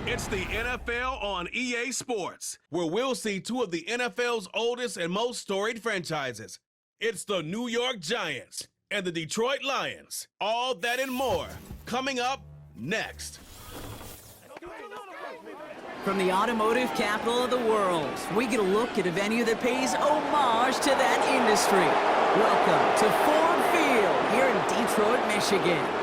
It's the NFL on EA Sports, where we'll see two of the NFL's oldest and most storied franchises. It's the New York Giants and the Detroit Lions. All that and more coming up next. From the automotive capital of the world, we get a look at a venue that pays homage to that industry. Welcome to Ford Field here in Detroit, Michigan.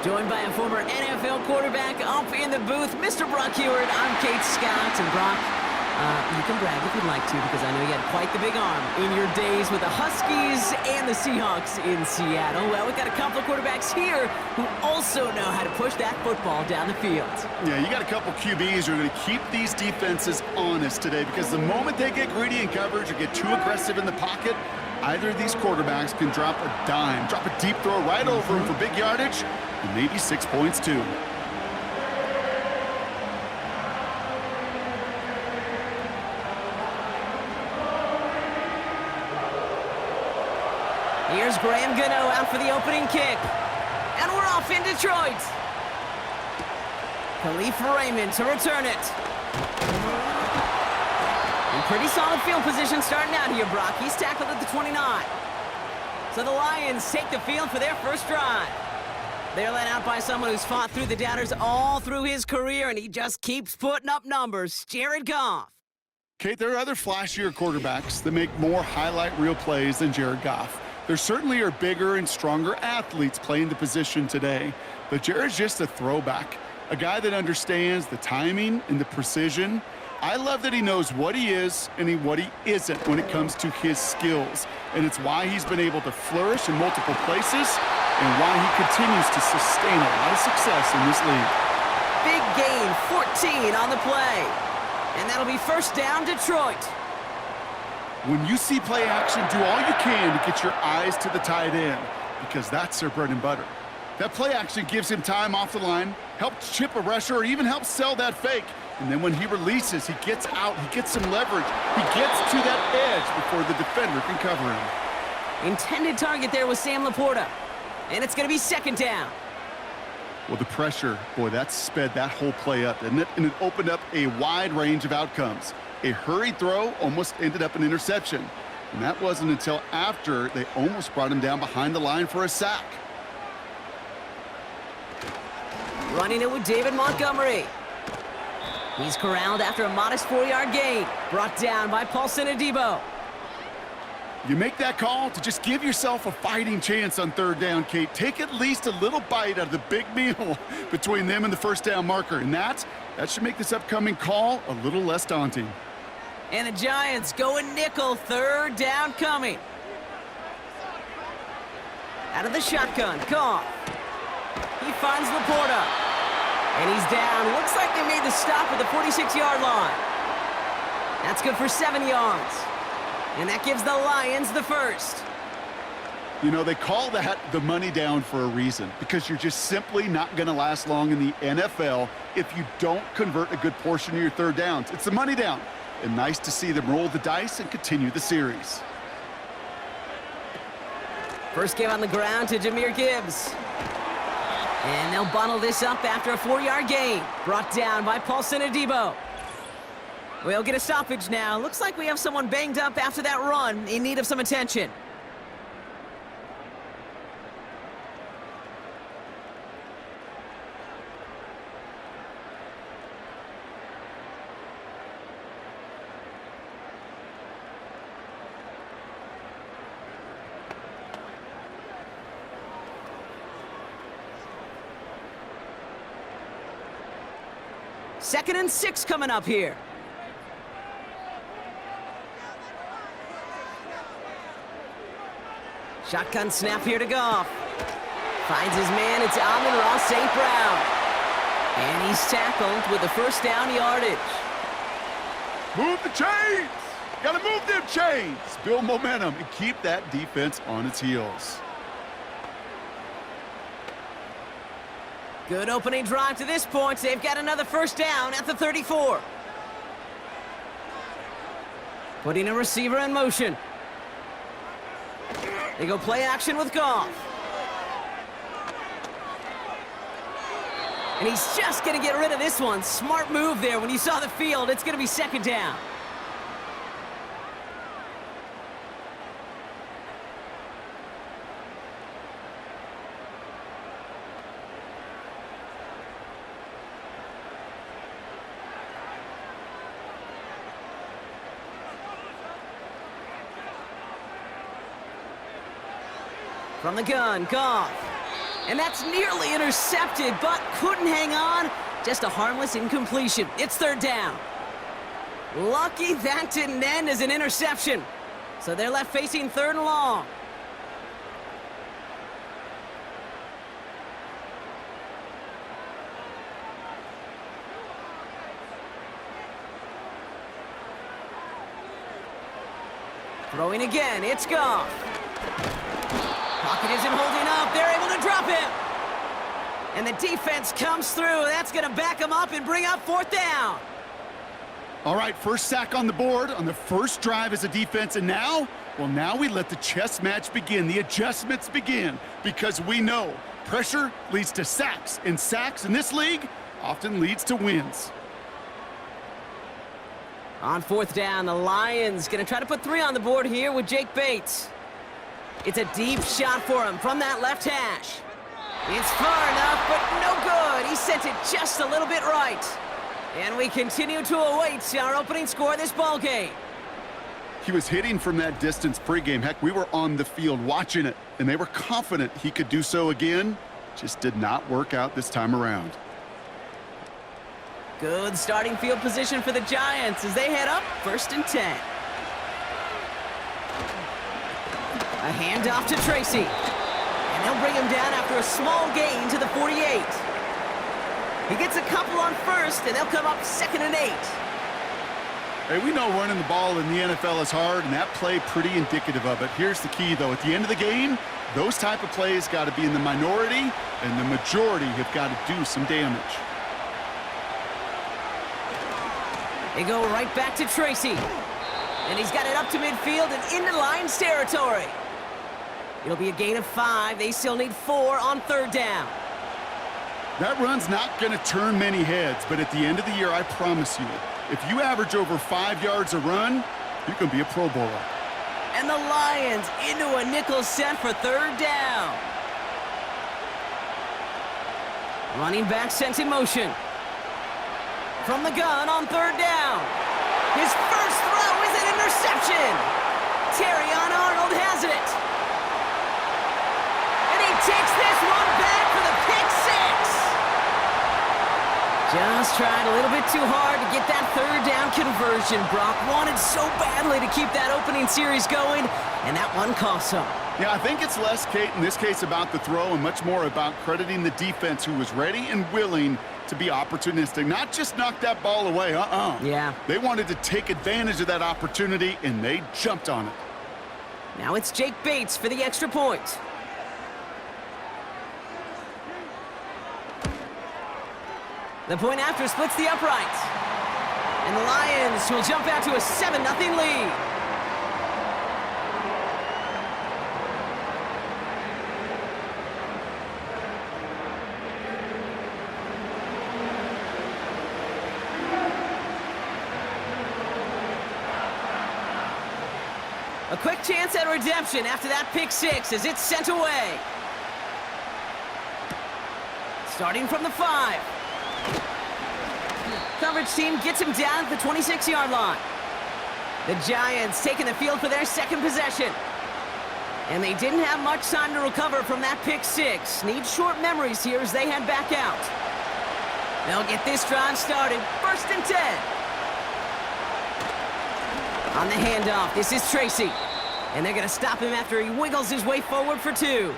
Joined by a former NFL quarterback up in the booth, Mr. Brock Heward. I'm Kate Scott, and Brock, you can brag if you'd like to, because I know you had quite the big arm in your days with the Huskies and the Seahawks in Seattle. Well, we've got a couple of quarterbacks here who also know how to push that football down the field. Yeah, you got a couple QBs who are going to keep these defenses honest today, because the moment they get greedy in coverage or get too aggressive in the pocket, either of these quarterbacks can drop a dime, drop a deep throw right over them for big yardage, and maybe 6 points too. Here's Graham Gano out for the opening kick. And we're off in Detroit. Khalif Raymond to return it. In pretty solid field position starting out here, Brock. He's tackled at the 29. So the Lions take the field for their first drive. They're led out by someone who's fought through the doubters all through his career, and he just keeps putting up numbers. Jared Goff. Kate, there are other flashier quarterbacks that make more highlight reel plays than Jared Goff. There certainly are bigger and stronger athletes playing the position today, but Jared's just a throwback, a guy that understands the timing and the precision. I love that he knows what he is and what he isn't when it comes to his skills, and it's why he's been able to flourish in multiple places and why he continues to sustain a lot of success in this league. Big gain, 14 on the play, and that'll be first down, Detroit. When you see play action, do all you can to get your eyes to the tight end, because that's their bread and butter. That play action gives him time off the line, helps chip a rusher, or even helps sell that fake. And then when he releases, he gets out, he gets some leverage. He gets to that edge before the defender can cover him. Intended target there was Sam Laporta, and it's going to be second down. Well, the pressure, boy, that sped that whole play up, didn't it? And it opened up a wide range of outcomes. A hurried throw almost ended up an interception. And that wasn't until after they almost brought him down behind the line for a sack. Running it with David Montgomery. He's corralled after a modest 4-yard gain. Brought down by Paulson Adebo. You make that call to just give yourself a fighting chance on third down, Kate. Take at least a little bite out of the big meal between them and the first down marker. And that should make this upcoming call a little less daunting. And the Giants going nickel, third down coming. Out of the shotgun, Goff. He finds Laporta. And he's down. Looks like they made the stop at the 46-yard line. That's good for 7 yards. And that gives the Lions the first. You know, they call that the money down for a reason, because you're just simply not going to last long in the NFL if you don't convert a good portion of your third downs. It's the money down. And nice to see them roll the dice and continue the series. First give on the ground to Jahmyr Gibbs. And they'll bundle this up after a 4-yard gain. Brought down by Paulson Adebo. We'll get a stoppage now. Looks like we have someone banged up after that run, in need of some attention. Second and 6 coming up here. Shotgun snap here to Goff. Finds his man, it's Amon-Ra St. Brown. And he's tackled with the first down yardage. Move the chains! Gotta move them chains! Build momentum and keep that defense on its heels. Good opening drive to this point. They've got another first down at the 34. Putting a receiver in motion. They go play action with Goff. And he's just going to get rid of this one. Smart move there. When you saw the field, it's going to be second down. From the gun, Goff. And that's nearly intercepted, but couldn't hang on. Just a harmless incompletion. It's third down. Lucky that didn't end as an interception. So they're left facing third and long. Throwing again, it's Goff. Pocket isn't holding up. They're able to drop him. And the defense comes through. That's going to back them up and bring up fourth down. All right, first sack on the board on the first drive as a defense. And now, well, now we let the chess match begin. The adjustments begin because we know pressure leads to sacks. And sacks in this league often leads to wins. On fourth down, the Lions going to try to put 3 on the board here with Jake Bates. It's a deep shot for him from that left hash. It's far enough, but no good. He sent it just a little bit right. And we continue to await our opening score of this ballgame. He was hitting from that distance pregame. Heck, we were on the field watching it, and they were confident he could do so again. Just did not work out this time around. Good starting field position for the Giants as they head up first and 10. A handoff to Tracy. And they'll bring him down after a small gain to the 48. He gets a couple on first, and they'll come up second and 8. Hey, we know running the ball in the NFL is hard, and that play pretty indicative of it. Here's the key, though. At the end of the game, those type of plays got to be in the minority, and the majority have got to do some damage. They go right back to Tracy. And he's got it up to midfield and into Lions territory. It'll be a gain of 5. They still need 4 on third down. That run's not going to turn many heads, but at the end of the year, I promise you, if you average over 5 yards a run, you can be a Pro Bowler. And the Lions into a nickel set for third down. Running back sent in motion. From the gun on third down. His first throw is an interception. Terrion Arnold has it. And he takes this one back for the pick 6. Just tried a little bit too hard to get that third down conversion. Brock wanted so badly to keep that opening series going, and that one cost him. Yeah, I think it's less, Kate, in this case about the throw and much more about crediting the defense who was ready and willing to be opportunistic, not just knock that ball away. Yeah. They wanted to take advantage of that opportunity, and they jumped on it. Now it's Jake Bates for the extra point. The point after splits the uprights. And the Lions will jump out to a 7-0 lead. A quick chance at redemption after that pick 6 as it's sent away. Starting from the 5. Coverage team gets him down at the 26-yard line. The Giants taking the field for their second possession. And they didn't have much time to recover from that pick 6. Need short memories here as they head back out. They'll get this drive started. First and 10. On the handoff, this is Tracy. And they're going to stop him after he wiggles his way forward for 2.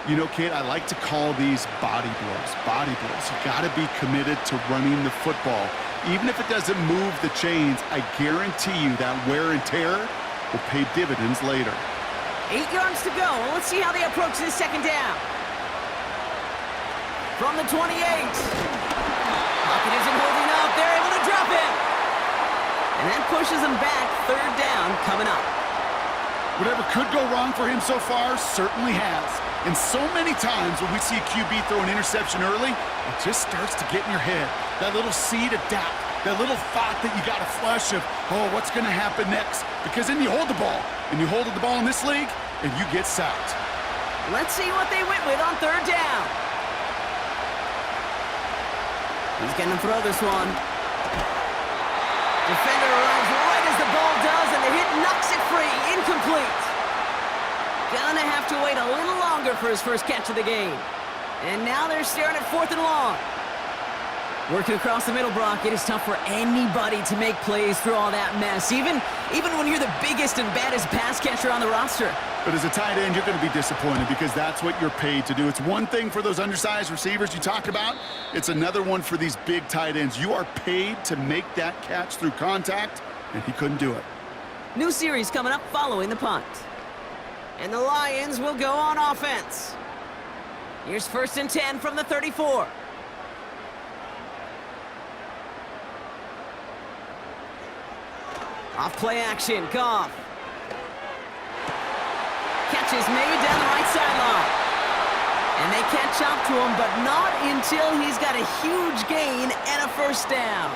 You know, Kate, I like to call these body blows. Body blows. You got to be committed to running the football. Even if it doesn't move the chains, I guarantee you that wear and tear will pay dividends later. 8 yards to go. Let's see how they approach this second down. From the 28. Pocket isn't holding up. They're able to drop him. And that pushes them back. Third down coming up. Whatever could go wrong for him so far certainly has. And so many times when we see a QB throw an interception early, it just starts to get in your head. That little seed of doubt, that little thought that you got to flush of, oh, what's going to happen next? Because then you hold the ball, and you hold the ball in this league, and you get sacked. Let's see what they went with on third down. He's going to throw this one. Defender arrives right as the ball does, and the hit knocks it free. Incomplete. Gonna have to wait a little longer for his first catch of the game. And now they're staring at 4th and long. Working across the middle, Brock, it is tough for anybody to make plays through all that mess, even when you're the biggest and baddest pass catcher on the roster. But as a tight end, you're going to be disappointed because that's what you're paid to do. It's one thing for those undersized receivers you talk about. It's another one for these big tight ends. You are paid to make that catch through contact, and he couldn't do it. New series coming up following the punt. And the Lions will go on offense. Here's 1st and 10 from the 34. Off play action, Goff. Catch is made down the right sideline. And they catch up to him, but not until he's got a huge gain and a first down.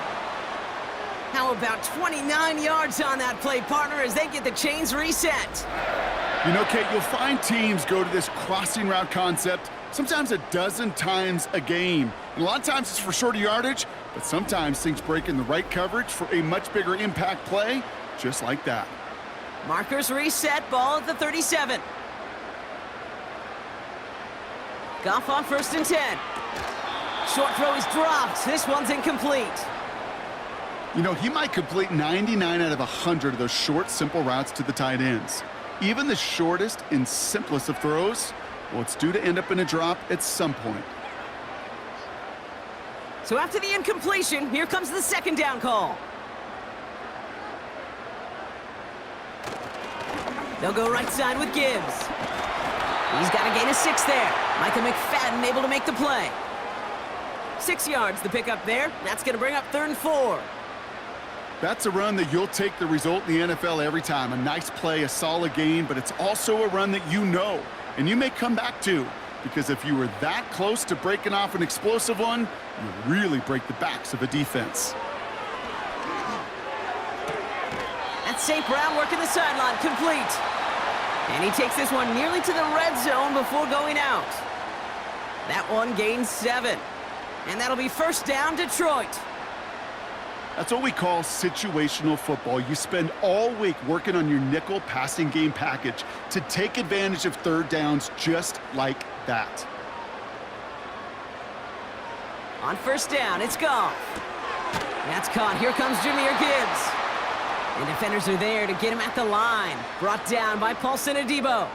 How about 29 yards on that play, partner, as they get the chains reset? You know, Kate, you'll find teams go to this crossing route concept sometimes a dozen times a game. And a lot of times it's for shorter yardage, but sometimes things break in the right coverage for a much bigger impact play, just like that. Markers reset, ball at the 37. Goff on 1st and 10. Short throw is dropped. This one's incomplete. You know, he might complete 99 out of 100 of those short, simple routes to the tight ends. Even the shortest and simplest of throws, well, it's due to end up in a drop at some point. So after the incompletion, here comes the 2nd down call. They'll go right side with Gibbs. He's got a gain of 6 there. Micah McFadden able to make the play. 6 yards the pickup there. That's going to bring up 3rd and 4. That's a run that you'll take the result in the NFL every time. A nice play, a solid gain, but it's also a run that you know, and you may come back to, because if you were that close to breaking off an explosive one, you really break the backs of a defense. That's St. Brown working the sideline, complete. And he takes this one nearly to the red zone before going out. That one gains 7. And that'll be 1st down, Detroit. That's what we call situational football. You spend all week working on your nickel passing game package to take advantage of 3rd downs just like that. On 1st down, it's Goff. That's caught. Here comes Jahmyr Gibbs. And defenders are there to get him at the line. Brought down by Paulson Adebo.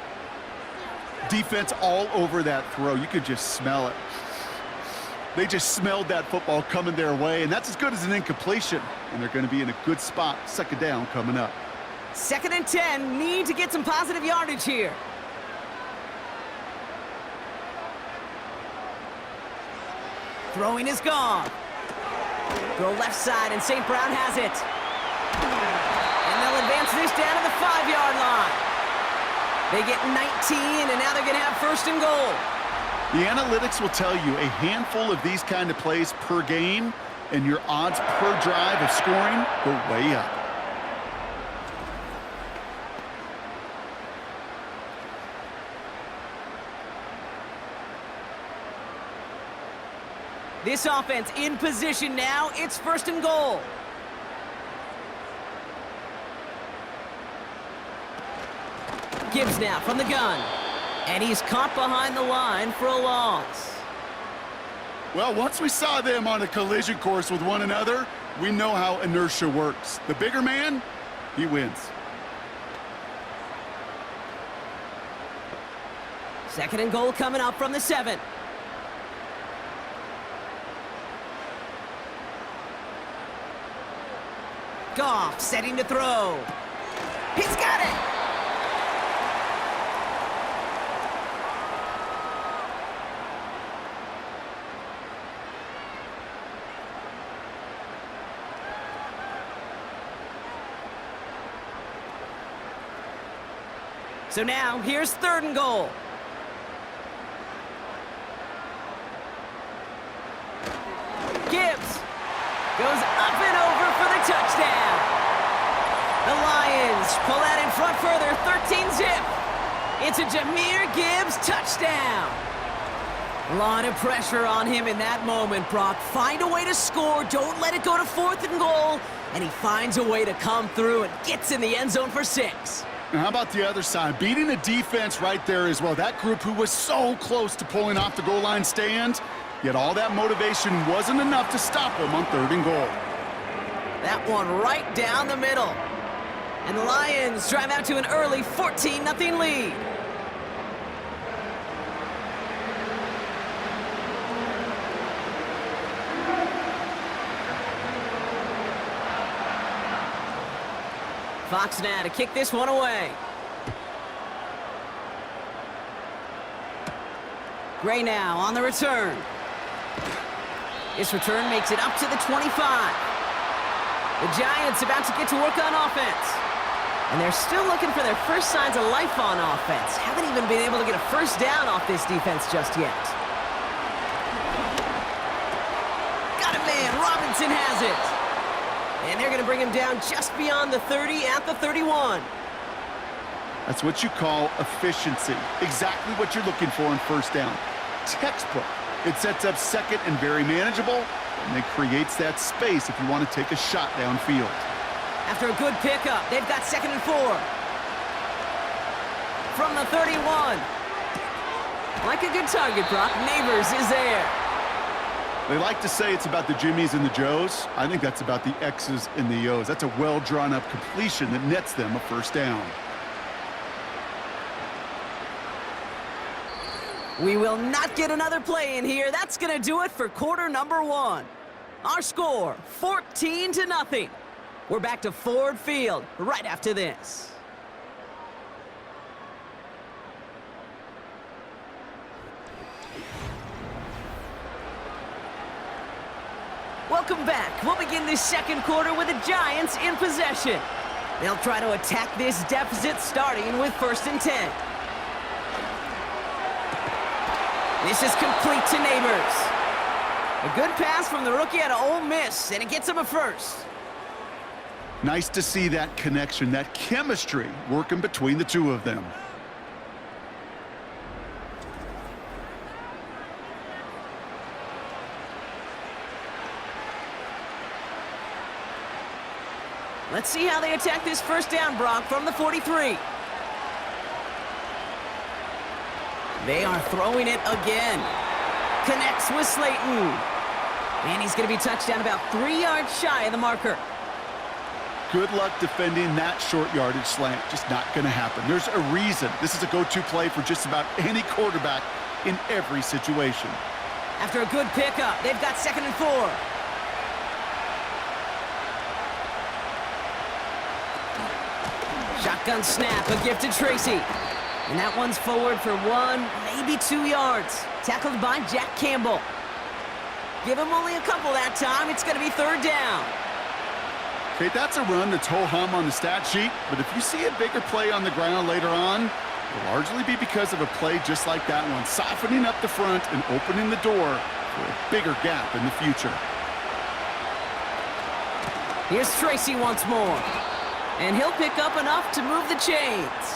Defense all over that throw. You could just smell it. They just smelled that football coming their way, and that's as good as an incompletion. And they're going to be in a good spot. 2nd down coming up. 2nd and 10. Need to get some positive yardage here. Throwing is gone. Throw left side, and St. Brown has it. And they'll advance this down to the 5-yard line. They get 19, and now they're going to have 1st and goal. The analytics will tell you a handful of these kind of plays per game, and your odds per drive of scoring go way up. This offense in position now. It's 1st and goal. Gibbs now from the gun. And he's caught behind the line for a loss. Well, once we saw them on a collision course with one another, we know how inertia works. The bigger man, he wins. 2nd and goal coming up from the 7. Goff setting to throw. He's got it! So now, here's 3rd and goal. Gibbs goes up and over for the touchdown. The Lions pull that in front further, 13-zip. It's a Jahmyr Gibbs touchdown. A lot of pressure on him in that moment, Brock. Find a way to score, don't let it go to 4th and goal, and he finds a way to come through and gets in the end zone for 6. And how about the other side? Beating the defense right there as well. That group who was so close to pulling off the goal line stand, yet all that motivation wasn't enough to stop them on 3rd and goal. That one right down the middle. And the Lions drive out to an early 14-0 lead. Fox now to kick this one away. Gray now on the return. This return makes it up to the 25. The Giants about to get to work on offense. And they're still looking for their first signs of life on offense. Haven't even been able to get a first down off this defense just yet. Got it, man. Robinson has it. And they're going to bring him down just beyond the 30 at the 31. That's what you call efficiency. Exactly what you're looking for on first down. Textbook. It sets up 2nd and very manageable, and it creates that space if you want to take a shot downfield. After a good pickup, they've got 2nd and 4. From the 31. Like a good target, Brock. Neighbors is there. They like to say it's about the Jimmies and the Joes. I think that's about the X's and the O's. That's a well-drawn-up completion that nets them a first down. We will not get another play in here. That's going to do it for quarter number 1. Our score, 14-0. We're back to Ford Field right after this. Welcome back. We'll begin this 2nd quarter with the Giants in possession. They'll try to attack this deficit starting with 1st and 10. This is complete to Neighbors. A good pass from the rookie out of Ole Miss, and it gets him a first. Nice to see that connection, that chemistry working between the two of them. Let's see how they attack this first down, Brock, from the 43. They are throwing it again. Connects with Slayton. And he's going to be touched down about 3 yards shy of the marker. Good luck defending that short yardage slant. Just not going to happen. There's a reason. This is a go-to play for just about any quarterback in every situation. After a good pickup, they've got 2nd and 4. Shotgun snap, a gift to Tracy. And that one's forward for 1, maybe 2 yards. Tackled by Jack Campbell. Give him only a couple that time. It's going to be 3rd down. Okay, that's a run that's ho-hum on the stat sheet, but if you see a bigger play on the ground later on, it'll largely be because of a play just like that one, softening up the front and opening the door for a bigger gap in the future. Here's Tracy once more. And he'll pick up enough to move the chains.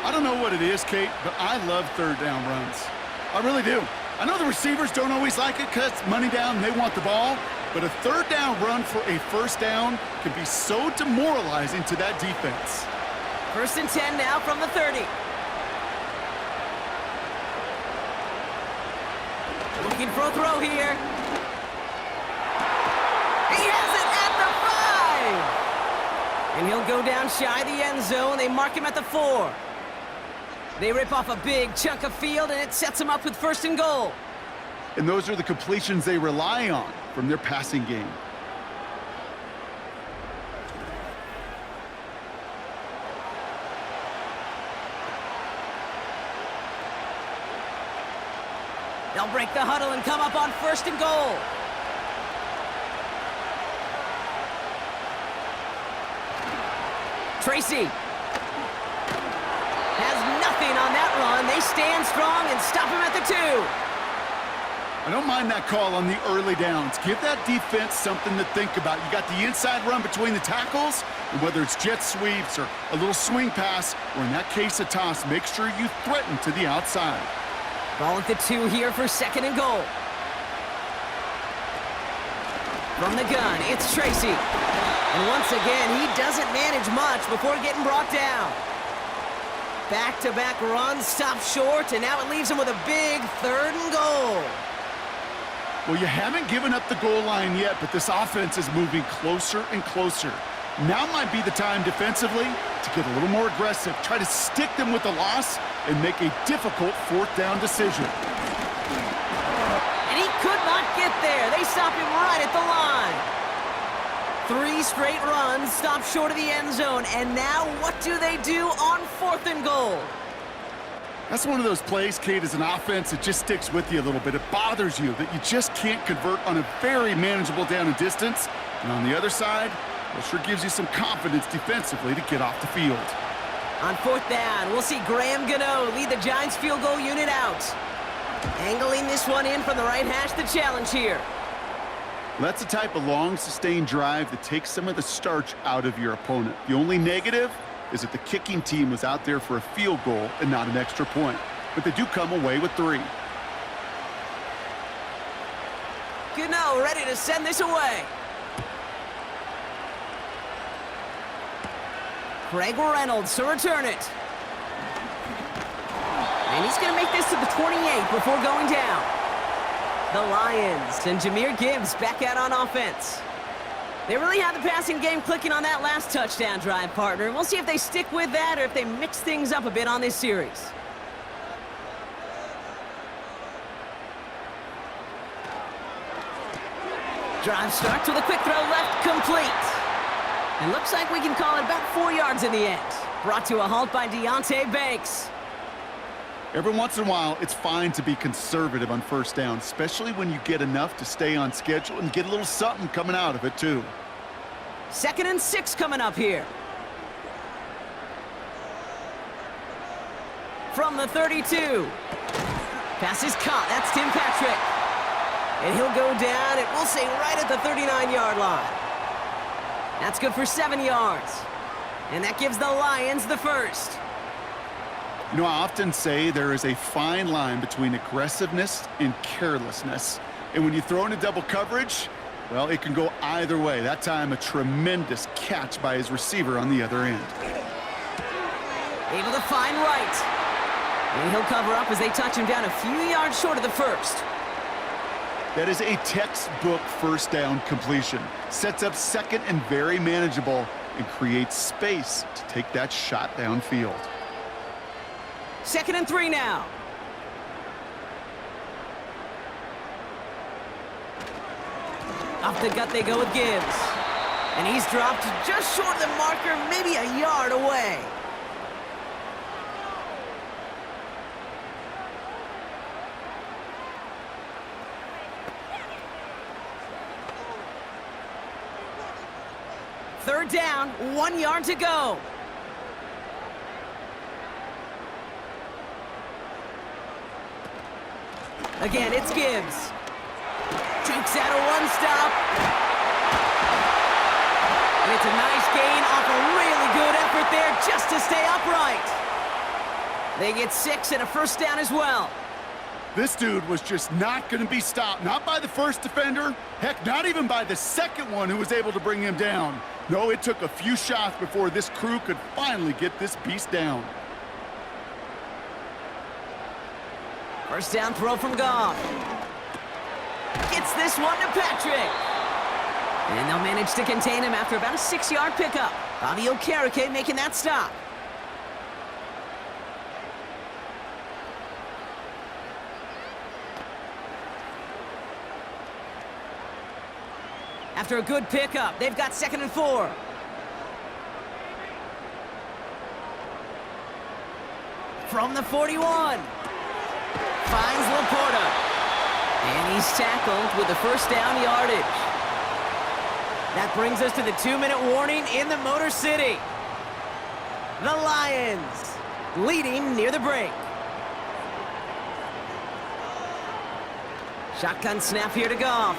I don't know what it is, Kate, but I love 3rd down runs. I really do. I know the receivers don't always like it because it's money down and they want the ball, but a 3rd down run for a first down can be so demoralizing to that defense. 1st and 10 now from the 30. Looking for a throw here. He has it at the 5! And he'll go down shy of the end zone. They mark him at the 4. They rip off a big chunk of field, and it sets them up with 1st and goal. And those are the completions they rely on from their passing game. They'll break the huddle and come up on 1st and goal. Tracy. run. They stand strong and stop him at the 2. I don't mind that call on the early downs. Give that defense something to think about. You got the inside run between the tackles, and whether it's jet sweeps or a little swing pass, or in that case a toss, make sure you threaten to the outside. Ball at the 2 here for 2nd and goal. From the gun, it's Tracy. And once again, he doesn't manage much before getting brought down. Back-to-back runs, stop short, and now it leaves him with a big 3rd and goal. Well, you haven't given up the goal line yet, but this offense is moving closer and closer. Now might be the time defensively to get a little more aggressive, try to stick them with the loss, and make a difficult 4th down decision. And he could not get there. They stop him right at the line. 3 straight runs, stop short of the end zone, and now what do they do on 4th and goal? That's one of those plays, Kate, as an offense, it just sticks with you a little bit. It bothers you that you just can't convert on a very manageable down and distance. And on the other side, it sure gives you some confidence defensively to get off the field. On 4th down, we'll see Graham Gano lead the Giants field goal unit out. Angling this one in from the right hash, the challenge here. That's the type of long, sustained drive that takes some of the starch out of your opponent. The only negative is that the kicking team was out there for a field goal and not an extra point. But they do come away with 3. Gano ready to send this away. Craig Reynolds to return it. And he's going to make this to the 28 before going down. The Lions and Jahmyr Gibbs back out on offense. They really had the passing game clicking on that last touchdown drive, partner. We'll see if they stick with that or if they mix things up a bit on this series. Drive starts with a quick throw left, complete. And looks like we can call it about 4 yards in the end. Brought to a halt by Deonte Banks. Every once in a while, it's fine to be conservative on 1st down, especially when you get enough to stay on schedule and get a little something coming out of it, too. 2nd and 6 coming up here. From the 32. Pass is caught. That's Tim Patrick. And he'll go down, and we'll say right at the 39-yard line. That's good for 7 yards. And that gives the Lions the 1st. You know, I often say there is a fine line between aggressiveness and carelessness. And when you throw into double coverage, well, it can go either way. That time, a tremendous catch by his receiver on the other end. Able to find right. And he'll cover up as they touch him down a few yards short of the 1st. That is a textbook 1st down completion. Sets up 2nd and very manageable and creates space to take that shot downfield. 2nd and 3 now. Off the gut they go with Gibbs. And he's dropped just short of the marker, maybe a yard away. Third down, 1 yard to go. Again, it's Gibbs. Jukes out a one-stop. And it's a nice gain off a really good effort there just to stay upright. They get 6 and a 1st down as well. This dude was just not going to be stopped. Not by the 1st defender. Heck, not even by the 2nd one who was able to bring him down. No, it took a few shots before this crew could finally get this beast down. 1st down throw from Goff. Gets this one to Patrick. And they'll manage to contain him after about a 6-yard pickup. Bobby Okereke making that stop. After a good pickup, they've got 2nd and 4. From the 41. Finds Laporta. And he's tackled with the 1st down yardage. That brings us to the 2-minute warning in the Motor City. The Lions leading near the break. Shotgun snap here to Goff.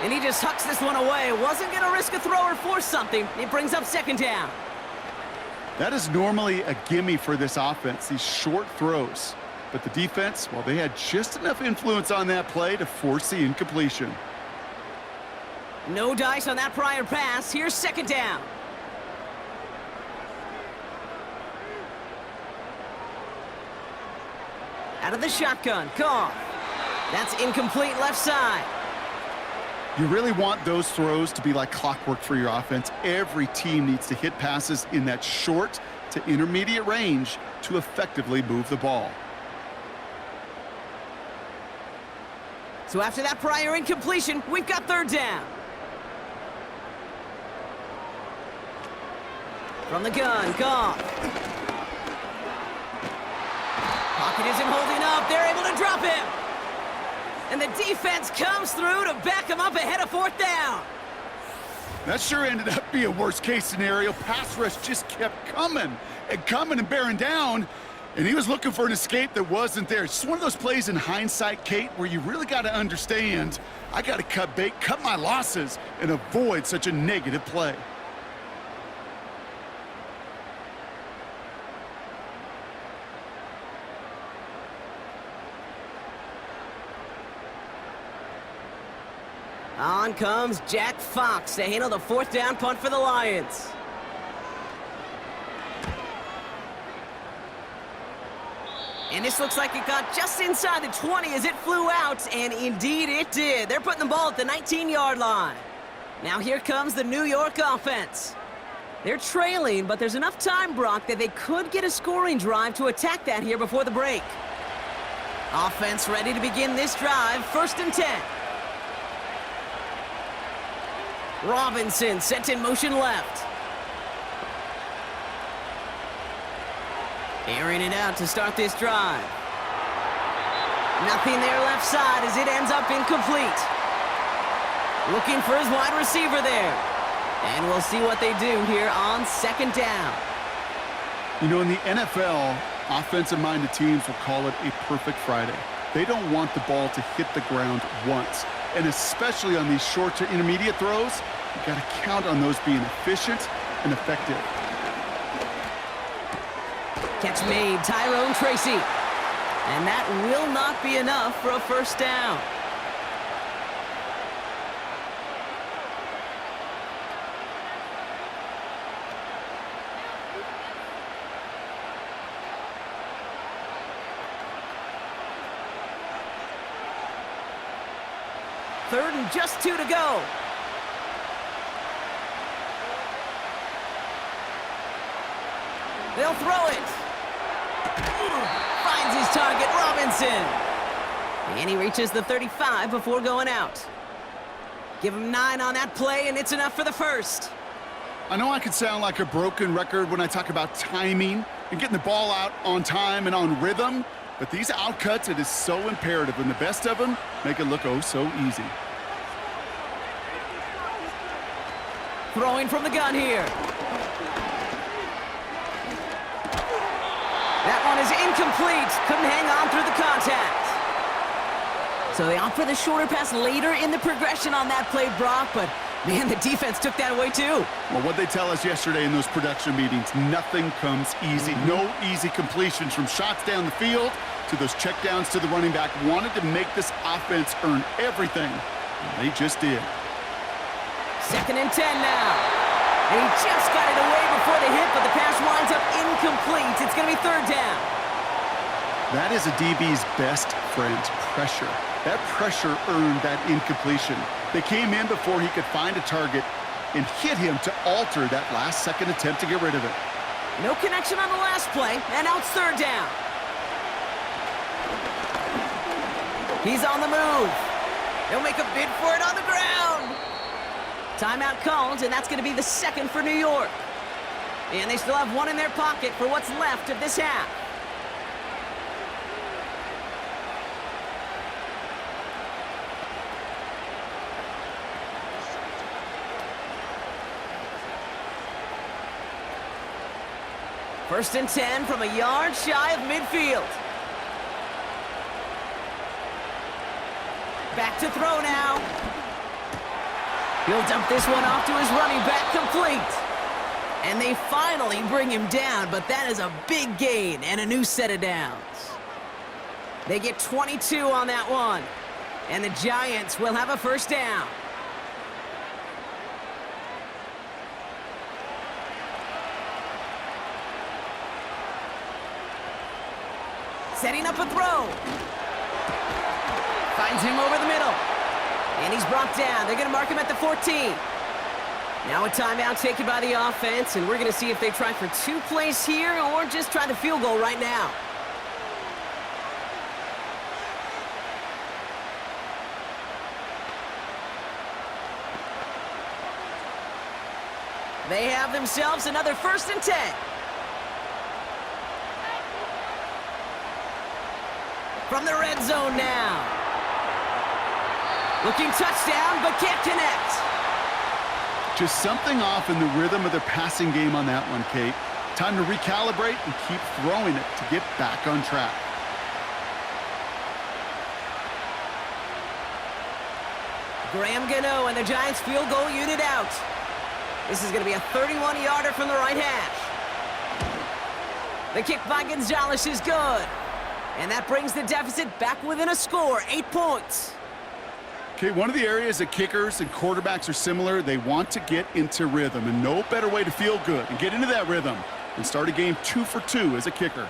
And he just hucks this one away. Wasn't going to risk a throw or force something. It brings up second down. That is normally a gimme for this offense, these short throws. But the defense, well, they had just enough influence on that play to force the incompletion. No dice on that prior pass. Here's second down. Out of the shotgun, Goff. That's incomplete left side. You really want those throws to be like clockwork for your offense. Every team needs to hit passes in that short to intermediate range to effectively move the ball. So after that prior incompletion, we've got third down. From the gun, Goff. Pocket isn't holding up. They're able to drop him. And the defense comes through to back him up ahead of fourth down. That sure ended up being a worst-case scenario. Pass rush just kept coming and bearing down, and he was looking for an escape that wasn't there. It's just one of those plays in hindsight, Kate, where you really got to understand, I got to cut bait, cut my losses, and avoid such a negative play. On comes Jack Fox to handle the fourth down punt for the Lions. And this looks like it got just inside the 20 as it flew out, and indeed it did. They're putting the ball at the 19-yard line. Now here comes the New York offense. They're trailing, but there's enough time, Brock, that they could get a scoring drive to attack that here before the break. Offense ready to begin this drive, 1st and 10. Robinson sent in motion left. Airing it out to start this drive. Nothing there left side as it ends up incomplete. Looking for his wide receiver there. And we'll see what they do here on second down. You know, in the NFL, offensive-minded teams will call it a perfect Friday. They don't want the ball to hit the ground once. And especially on these short to intermediate throws, you got to count on those being efficient and effective. Catch made, Tyrone Tracy. And that will not be enough for a first down. Third and just 2 to go. They'll throw it. Finds his target, Robinson. And he reaches the 35 before going out. Give him 9 on that play, and it's enough for the first. I know I could sound like a broken record when I talk about timing and getting the ball out on time and on rhythm, but these outcuts, it is so imperative, and the best of them make it look oh so easy. Throwing from the gun here. That one is incomplete. Couldn't hang on through the contact. So they opt for the shorter pass later in the progression on that play, Brock, but man, the defense took that away too. Well, what they tell us yesterday in those production meetings, nothing comes easy. No easy completions from shots down the field to those checkdowns to the running back. Wanted to make this offense earn everything, and they just did. 2nd and 10 now. And he just got it away before the hit, but the pass winds up incomplete. It's going to be 3rd down. That is a DB's best friend, pressure. That pressure earned that incompletion. They came in before he could find a target and hit him to alter that last-second attempt to get rid of it. No connection on the last play, and now it's 3rd down. He's on the move. They'll make a bid for it on the ground. Timeout called, and that's going to be the 2nd for New York. And they still have 1 in their pocket for what's left of this half. First and 10 from a yard shy of midfield. Back to throw now. He'll dump this one off to his running back, complete. And they finally bring him down, but that is a big gain and a new set of downs. They get 22 on that one. And the Giants will have a first down. Setting up a throw. Finds him over the middle. And he's brought down. They're going to mark him at the 14. Now a timeout taken by the offense, and we're going to see if they try for 2 plays here or just try the field goal right now. They have themselves another 1st and 10. From the red zone now. Looking touchdown, but can't connect. Just something off in the rhythm of their passing game on that one, Kate. Time to recalibrate and keep throwing it to get back on track. Graham Gano and the Giants field goal unit out. This is going to be a 31-yarder from the right hash. The kick by Gonzalez is good. And that brings the deficit back within a score, 8 points. Okay, one of the areas that kickers and quarterbacks are similar, they want to get into rhythm, and no better way to feel good and get into that rhythm than start a game 2 for 2 as a kicker.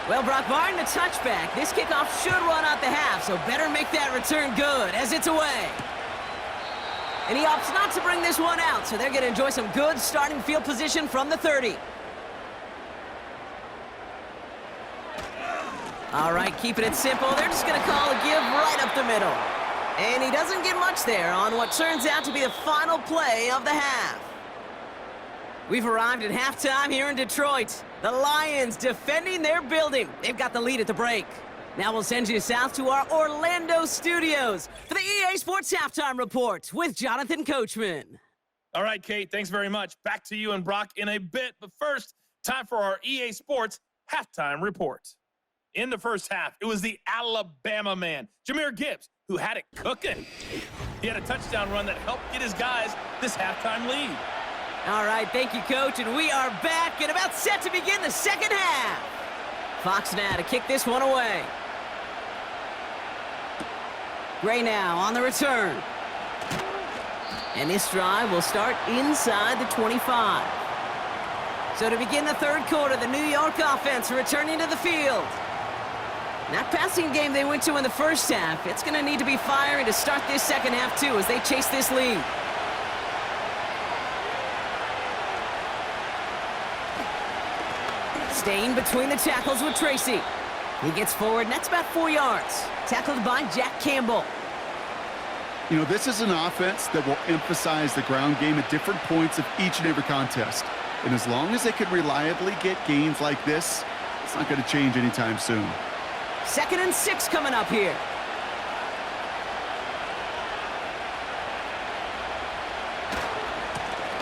Well, Brock Martin, a touchback. This kickoff should run out the half, so better make that return good as it's away. And he opts not to bring this one out, so they're going to enjoy some good starting field position from the 30. All right, keeping it simple. They're just going to call a give right up the middle. And he doesn't get much there on what turns out to be the final play of the half. We've arrived at halftime here in Detroit. The Lions defending their building. They've got the lead at the break. Now we'll send you south to our Orlando studios for the EA Sports Halftime Report with Jonathan Coachman. All right, Kate, thanks very much. Back to you and Brock in a bit. But first, time for our EA Sports Halftime Report. In the first half, it was the Alabama man, Jahmyr Gibbs, who had it cooking. He had a touchdown run that helped get his guys this halftime lead. All right, thank you, Coach, and we are back and about set to begin the second half. Fox now to kick this one away. Gray now on the return. And this drive will start inside the 25. So to begin the third quarter, the New York offense returning to the field. That passing game they went to in the first half, it's going to need to be fiery to start this second half, too, as they chase this lead. Staying between the tackles with Tracy. He gets forward, and that's about 4 yards. Tackled by Jack Campbell. You know, this is an offense that will emphasize the ground game at different points of each and every contest. And as long as they can reliably get gains like this, it's not going to change anytime soon. 2nd and 6 coming up here.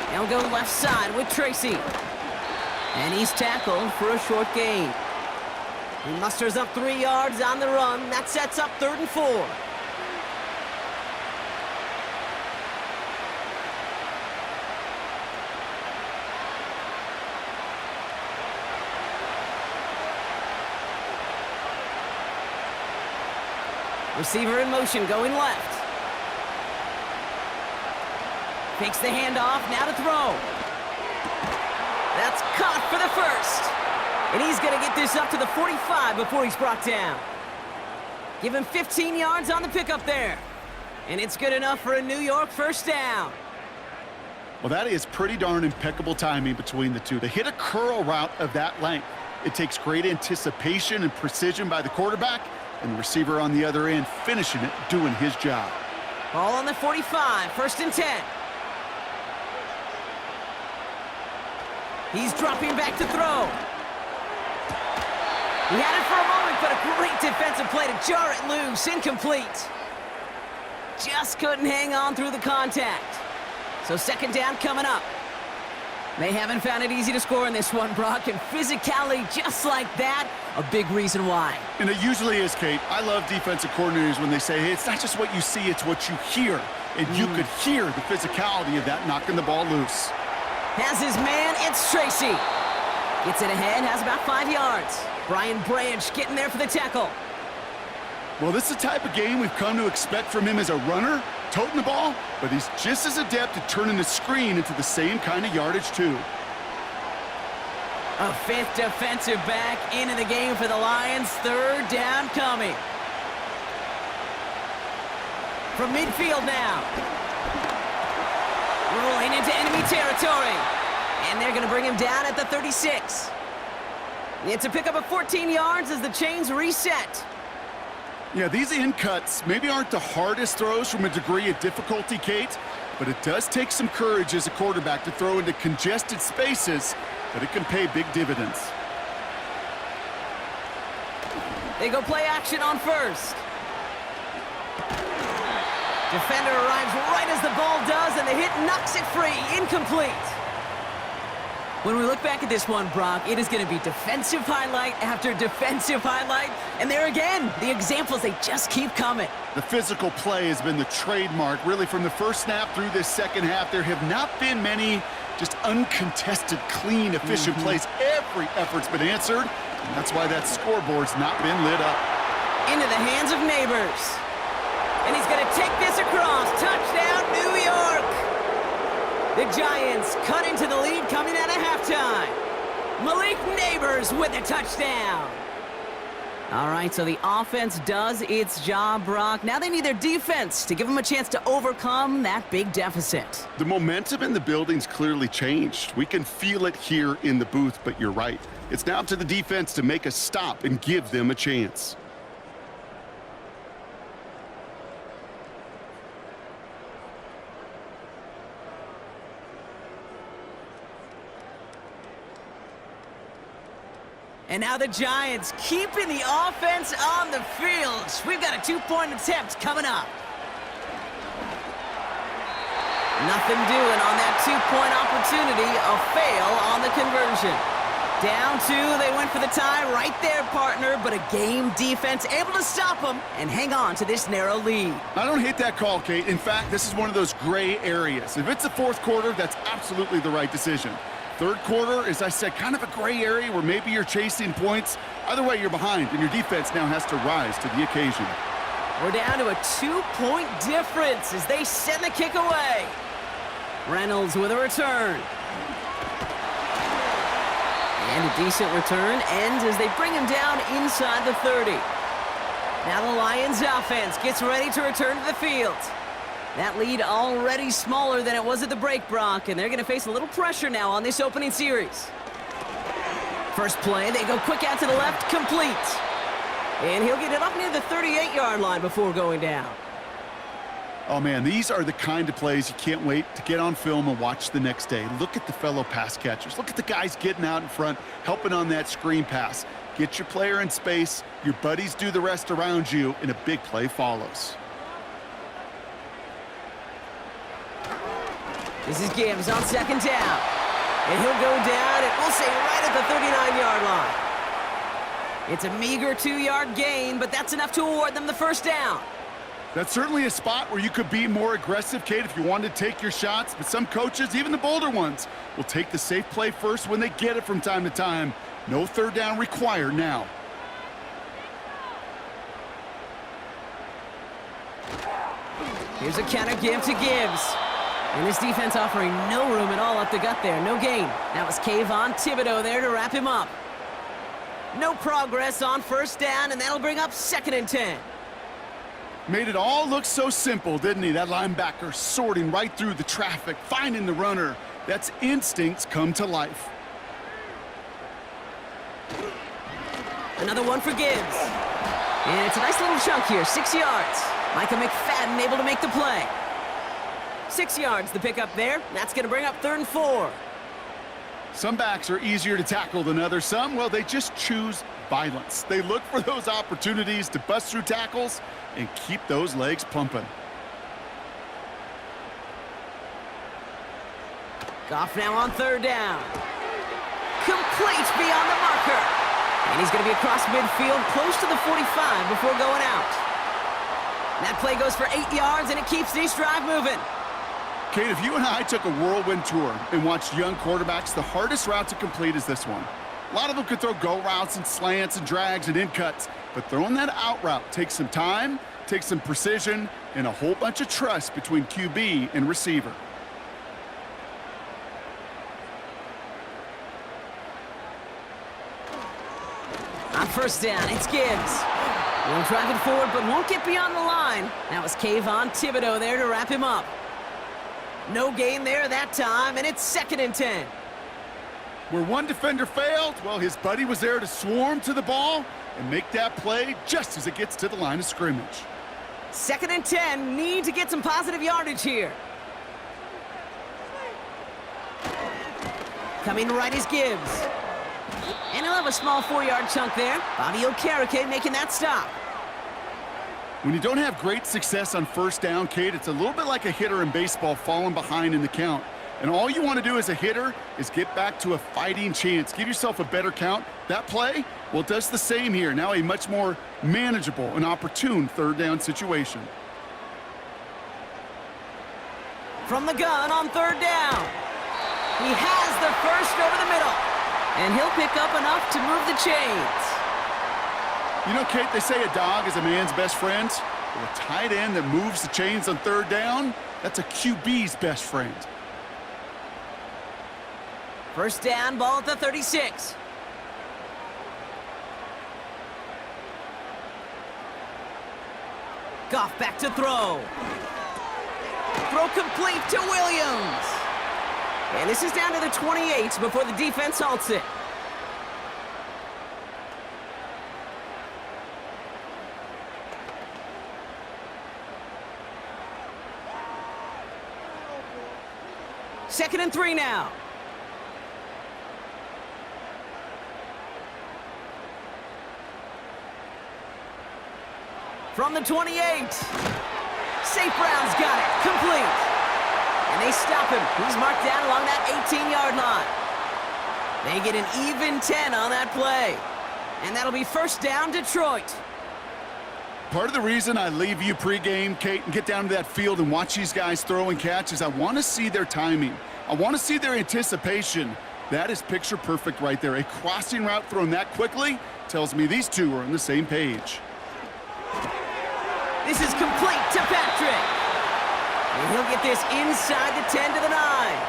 They'll go left side with Tracy. And he's tackled for a short gain. He musters up 3 yards on the run. That sets up 3rd and 4. Receiver in motion, going left. Takes the handoff, now to throw. That's caught for the first. And he's going to get this up to the 45 before he's brought down. Give him 15 yards on the pickup there. And it's good enough for a New York first down. Well, that is pretty darn impeccable timing between the two. To hit a curl route of that length, it takes great anticipation and precision by the quarterback, and the receiver on the other end finishing it, doing his job. Ball on the 45, 1st and 10. He's dropping back to throw. He had it for a moment, but a great defensive play to jar it loose. Incomplete. Just couldn't hang on through the contact. So 2nd down coming up. They haven't found it easy to score in this one, Brock, and physicality just like that, a big reason why. And it usually is, Kate. I love defensive coordinators when they say, hey, it's not just what you see, it's what you hear. And you could hear the physicality of that knocking the ball loose. Has his man, it's Tracy. Gets it ahead, has about 5 yards. Brian Branch getting there for the tackle. Well, this is the type of game we've come to expect from him as a runner, toting the ball, but he's just as adept at turning the screen into the same kind of yardage, too. A fifth defensive back into the game for the Lions. Third down coming. From midfield now. Rolling into enemy territory. And they're going to bring him down at the 36. It's a pickup of 14 yards as the chains reset. Yeah, these in cuts maybe aren't the hardest throws from a degree of difficulty, Kate, but it does take some courage as a quarterback to throw into congested spaces, but it can pay big dividends. They go play action on first. Defender arrives right as the ball does, and the hit knocks it free. Incomplete. When we look back at this one, Brock, it is going to be defensive highlight after defensive highlight. And there again, the examples, they just keep coming. The physical play has been the trademark, really, from the first snap through this second half. There have not been many just uncontested, clean, efficient plays. Every effort's been answered, and that's why that scoreboard's not been lit up. Into the hands of Neighbors. And he's going to take this across. Touchdown, New York! The Giants cut into the lead coming out of halftime. Malik Neighbors with a touchdown. All right, so the offense does its job, Brock. Now they need their defense to give them a chance to overcome that big deficit. The momentum in the building's clearly changed. We can feel it here in the booth, but you're right. It's now up to the defense to make a stop and give them a chance. And now the Giants keeping the offense on the field. We've got a two-point attempt coming up. Nothing doing on that two-point opportunity. A fail on the conversion. Down two, they went for the tie right there, partner, but a game defense able to stop them and hang on to this narrow lead. I don't hate that call, Kate. In fact, this is one of those gray areas. If it's the fourth quarter, that's absolutely the right decision. Third quarter, as I said, kind of a gray area where maybe you're chasing points. Either way, you're behind, and your defense now has to rise to the occasion. We're down to a two-point difference as they send the kick away. Reynolds with a return. And a decent return ends as they bring him down inside the 30. Now the Lions offense gets ready to return to the field. That lead already smaller than it was at the break, Brock, and they're going to face a little pressure now on this opening series. First play, they go quick out to the left, complete. And he'll get it up near the 38-yard line before going down. Oh, man, these are the kind of plays you can't wait to get on film and watch the next day. Look at the fellow pass catchers. Look at the guys getting out in front, helping on that screen pass. Get your player in space, your buddies do the rest around you, and a big play follows. This is Gibbs on second down. And he'll go down, and we'll say right at the 39-yard line. It's a meager 2-yard gain, but that's enough to award them the first down. That's certainly a spot where you could be more aggressive, Kate, if you wanted to take your shots. But some coaches, even the bolder ones, will take the safe play first when they get it from time to time. No third down required now. Here's a counter give to Gibbs. And this defense offering no room at all up the gut there. No gain. That was Kayvon Thibodeau there to wrap him up. No progress on first down, and that'll bring up 2nd and 10. Made it all look so simple, didn't he? That linebacker sorting right through the traffic, finding the runner. That's instincts come to life. Another one for Gibbs. And it's a nice little chunk here, 6 yards. Micah McFadden able to make the play. 6 yards, the pickup there. That's going to bring up 3rd and 4. Some backs are easier to tackle than others. Some, well, they just choose violence. They look for those opportunities to bust through tackles and keep those legs pumping. Goff now on third down. Complete beyond the marker. And he's going to be across midfield, close to the 45 before going out. That play goes for 8 yards, and it keeps this drive moving. Kate, if you and I took a whirlwind tour and watched young quarterbacks, the hardest route to complete is this one. A lot of them could throw go routes and slants and drags and in cuts, but throwing that out route takes some time, takes some precision, and a whole bunch of trust between QB and receiver. On first down, it's Gibbs. He'll drive it forward, but won't get beyond the line. That was Kayvon Thibodeau there to wrap him up. No gain there that time, and it's 2nd and 10. Where one defender failed, well, his buddy was there to swarm to the ball and make that play just as it gets to the line of scrimmage. 2nd and 10, need to get some positive yardage here. Coming right is Gibbs. And he'll have a small 4-yard chunk there. Bobby Okereke making that stop. When you don't have great success on first down, Kate, it's a little bit like a hitter in baseball falling behind in the count. And all you want to do as a hitter is get back to a fighting chance. Give yourself a better count. That play, well, it does the same here. Now a much more manageable and opportune third down situation. From the gun on third down. He has the first over the middle. And he'll pick up enough to move the chains. You know, Kate, they say a dog is a man's best friend. Well, a tight end that moves the chains on third down, that's a QB's best friend. First down, ball at the 36. Goff back to throw. Throw complete to Williams. And this is down to the 28 before the defense halts it. Second and 3 now. From the 28. St. Brown's got it. Complete. And they stop him. He's marked down along that 18-yard line. They get an even 10 on that play. And that'll be first down, Detroit. Part of the reason I leave you pregame, Kate, and get down to that field and watch these guys throw and catch is I want to see their timing. I want to see their anticipation. That is picture perfect right there. A crossing route thrown that quickly tells me these two are on the same page. This is complete to Patrick. And he'll get this inside the 10 to the 9.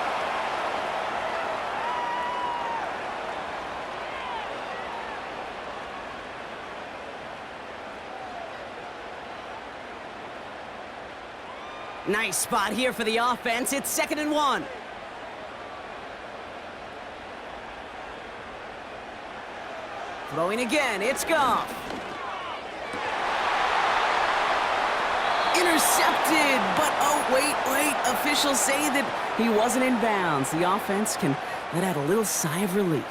Nice spot here for the offense. It's 2nd and 1. Throwing again, it's Goff. Intercepted, but oh, wait. Officials say that he wasn't in bounds. The offense can let out a little sigh of relief.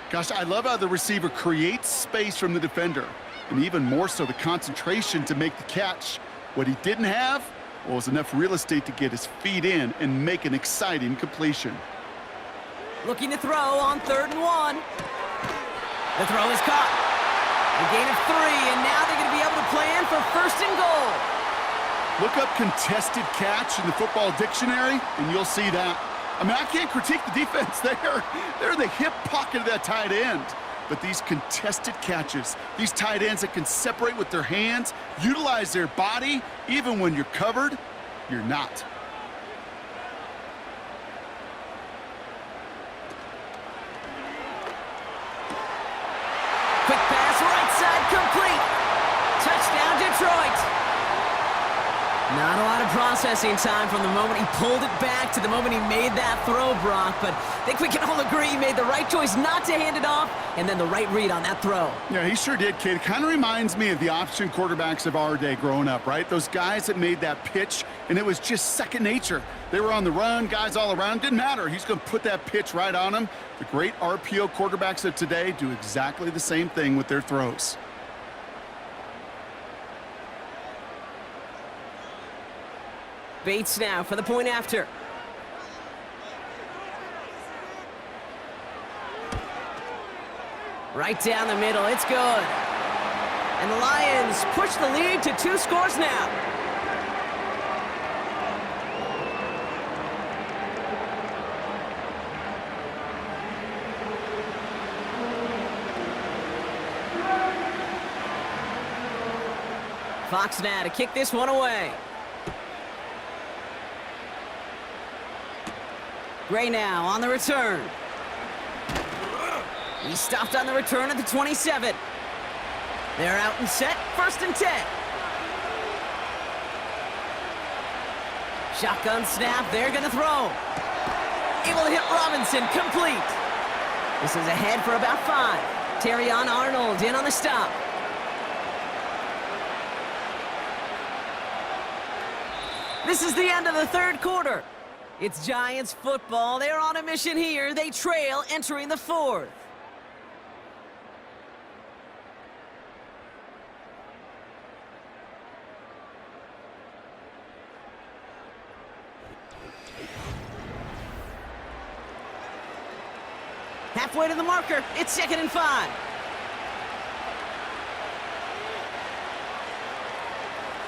Gosh, I love how the receiver creates space from the defender, and even more so the concentration to make the catch. What he didn't have was enough real estate to get his feet in and make an exciting completion. Looking to throw on 3rd and 1. The throw is caught. A gain of 3, and now they're going to be able to plan for 1st and goal. Look up contested catch in the football dictionary, and you'll see that. I mean, I can't critique the defense there. They're in the hip pocket of that tight end. But these contested catches, these tight ends that can separate with their hands, utilize their body, even when you're covered, you're not. Quick pass, right side, complete. Touchdown, Detroit. Not a lot of processing time from the moment he pulled it back to the moment he made that throw, Brock. But I think we can all agree he made the right choice not to hand it off, and then the right read on that throw. Yeah, he sure did, kid. It kind of reminds me of the option quarterbacks of our day growing up, right? Those guys that made that pitch, and it was just second nature. They were on the run, guys all around. Didn't matter. He's going to put that pitch right on him. The great RPO quarterbacks of today do exactly the same thing with their throws. Bates now for the point after. Right down the middle, it's good. And the Lions push the lead to 2 scores now. Fox now to kick this one away. Gray now on the return. He stopped on the return at the 27. They're out and set, 1st and 10. Shotgun snap, they're gonna throw. Able to hit Robinson, complete. This is ahead for about 5. Terrion Arnold in on the stop. This is the end of the 3rd quarter. It's Giants football. They're on a mission here. They trail entering the 4th. Halfway to the marker. It's 2nd and 5.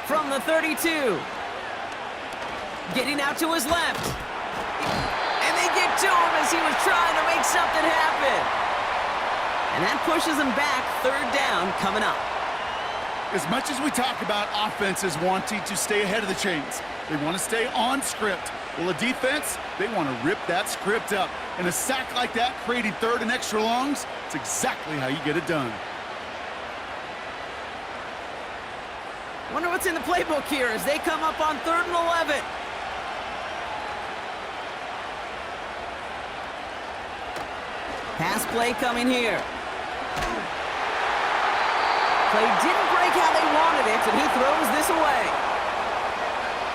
From the 32. Getting out to his left. And they get to him as he was trying to make something happen. And that pushes him back. 3rd down coming up. As much as we talk about offenses wanting to stay ahead of the chains, they want to stay on script. Well, a defense, they want to rip that script up. And a sack like that, creating 3rd and extra longs, it's exactly how you get it done. Wonder what's in the playbook here as they come up on 3rd and 11. Pass play coming here. Play didn't break how they wanted it, and he throws this away.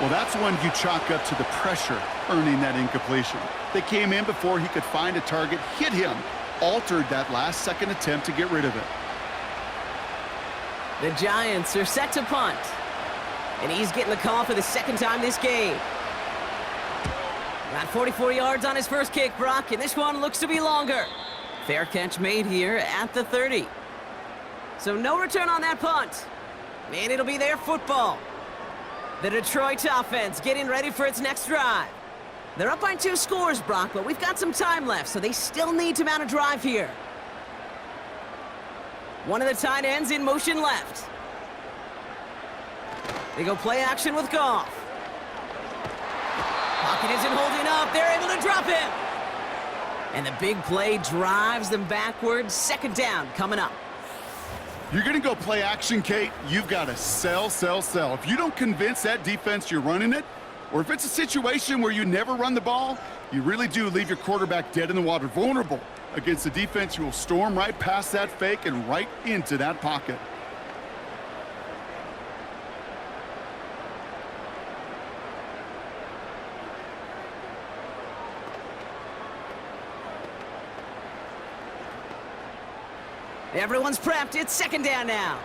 Well, that's one you chalk up to the pressure earning that incompletion. They came in before he could find a target, hit him, altered that last-second attempt to get rid of it. The Giants are set to punt. And he's getting the call for the 2nd time this game. Got 44 yards on his first kick, Brock, and this one looks to be longer. Fair catch made here at the 30. So no return on that punt. And it'll be their football. The Detroit offense getting ready for its next drive. They're up by 2 scores, Brock, but we've got some time left, so they still need to mount a drive here. One of the tight ends in motion left. They go play action with Goff. Pocket isn't holding up. They're able to drop him. And the big play drives them backwards. 2nd down coming up. You're going to go play action, Kate. You've got to sell, sell, sell. If you don't convince that defense you're running it, or if it's a situation where you never run the ball, you really do leave your quarterback dead in the water, vulnerable against a defense who will storm right past that fake and right into that pocket. Everyone's prepped. It's 2nd down now.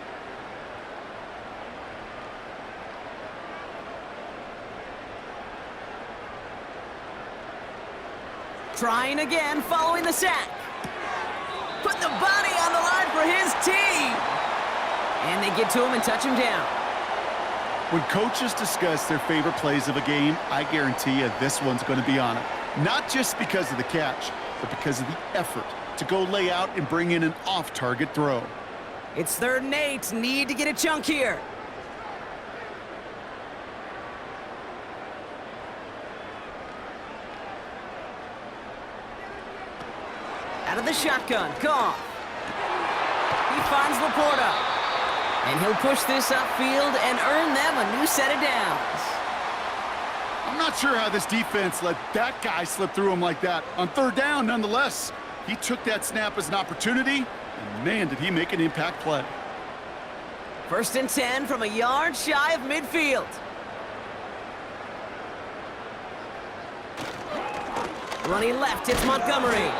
Trying again, following the sack. Put the body on the line for his team. And they get to him and touch him down. When coaches discuss their favorite plays of a game, I guarantee you this one's going to be on it. Not just because of the catch, but because of the effort to go lay out and bring in an off-target throw. It's 3rd and 8. Need to get a chunk here. Out of the shotgun, Goff. He finds Laporta. And he'll push this upfield and earn them a new set of downs. I'm not sure how this defense let that guy slip through him like that. On 3rd down, nonetheless, he took that snap as an opportunity, and man, did he make an impact play. 1st and 10 from a yard shy of midfield. Running left, it's Montgomery.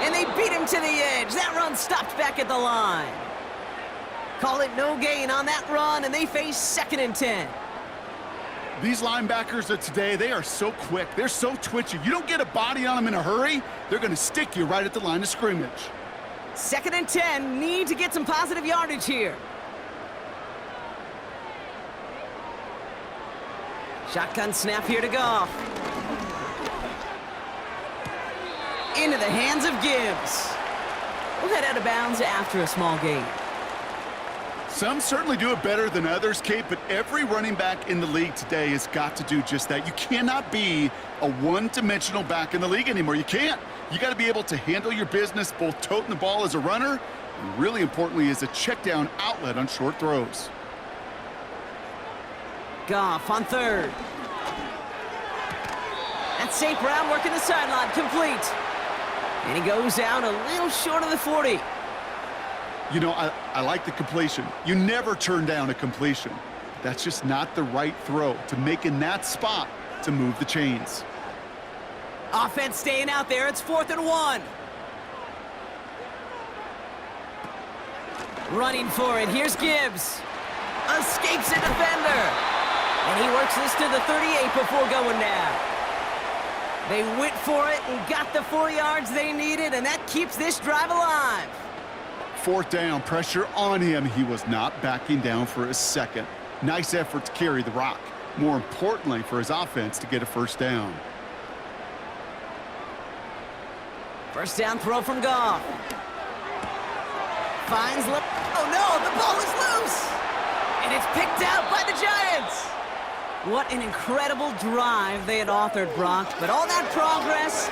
And they beat him to the edge. That run stopped back at the line. Call it no gain on that run, and they face 2nd and 10. These linebackers of today, they are so quick. They're so twitchy. You don't get a body on them in a hurry, they're going to stick you right at the line of scrimmage. 2nd and 10, need to get some positive yardage here. Shotgun snap here to Goff. Into the hands of Gibbs. We'll head out of bounds after a small gain. Some certainly do it better than others, Kate, but every running back in the league today has got to do just that. You cannot be a one-dimensional back in the league anymore. You can't. You got to be able to handle your business, both toting the ball as a runner, and really importantly, as a check-down outlet on short throws. Goff on 3rd. That's St. Brown working the sideline, complete. And he goes out a little short of the 40. You know, I like the completion. You never turn down a completion. That's just not the right throw to make in that spot to move the chains. Offense staying out there. It's 4th and 1. Running for it. Here's Gibbs. Escapes a defender. And he works this to the 38 before going down. They went for it and got the 4 yards they needed, and that keeps this drive alive. 4th down, pressure on him. He was not backing down for a second. Nice effort to carry the rock. More importantly, for his offense to get a 1st down. 1st down throw from Goff. Finds oh no, the ball is loose! And it's picked out by the Giants! What an incredible drive they had authored, Brock. But all that progress,